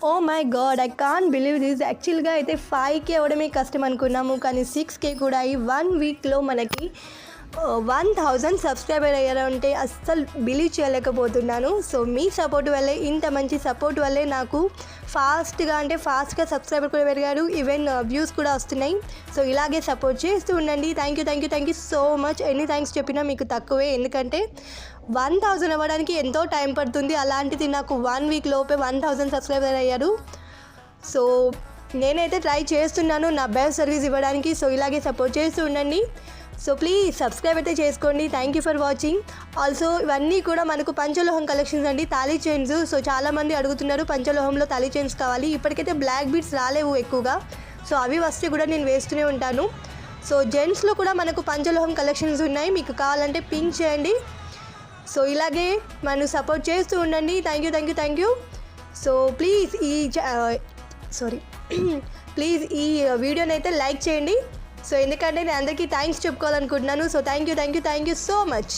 Oh my god, I can't believe this. యాక్చువల్గా అయితే 5K అవ్వడమే కష్టం అనుకున్నాము, కానీ 6K కూడా అయ్యి 1 వీక్లో మనకి 1000 సబ్స్క్రైబర్ అయ్యారంటే అస్సలు బిలీవ్ చేయలేకపోతున్నాను. సో మీ సపోర్ట్ వల్లే, ఇంత మంచి సపోర్ట్ వల్లే నాకు ఫాస్ట్గా సబ్స్క్రైబర్ కూడా పెరిగారు, ఈవెన్ వ్యూస్ కూడా వస్తున్నాయి. సో ఇలాగే సపోర్ట్ చేస్తూ ఉండండి. Thank you so much. ఎన్ని థ్యాంక్స్ చెప్పినా మీకు తక్కువే, ఎందుకంటే 1000 అవ్వడానికి ఎంతో టైం పడుతుంది. అలాంటిది నాకు 1 వీక్ లోపే 1000 సబ్స్క్రైబర్ అయ్యారు. సో నేనైతే ట్రై చేస్తున్నాను నా బెస్ట్ సర్వీస్ ఇవ్వడానికి. సో ఇలాగే సపోర్ట్ చేస్తూ ఉండండి. సో ప్లీజ్ సబ్స్క్రైబ్ అయితే చేసుకోండి. Thank you for watching. Also ఇవన్నీ కూడా మనకు పంచలోహం కలెక్షన్స్ అండి, తాళీ చైన్స్. సో చాలామంది అడుగుతున్నారు పంచలోహంలో తాళీ చైన్స్ కావాలి. ఇప్పటికైతే బ్లాక్ బీడ్స్ రాలేవు ఎక్కువగా, సో అవి వస్తే కూడా నేను వేస్తూనే ఉంటాను. సో జెంట్స్లో కూడా మనకు పంచలోహం కలెక్షన్స్ ఉన్నాయి, మీకు కావాలంటే పింక్ చేయండి. సో ఇలాగే మనం సపోర్ట్ చేస్తూ ఉండండి. Thank you. సో ప్లీజ్ ఈ వీడియోని అయితే లైక్ చేయండి. సో ఎందుకంటే నేను అందరికీ థ్యాంక్స్ చెప్పుకోవాలనుకుంటున్నాను. So thank you so much.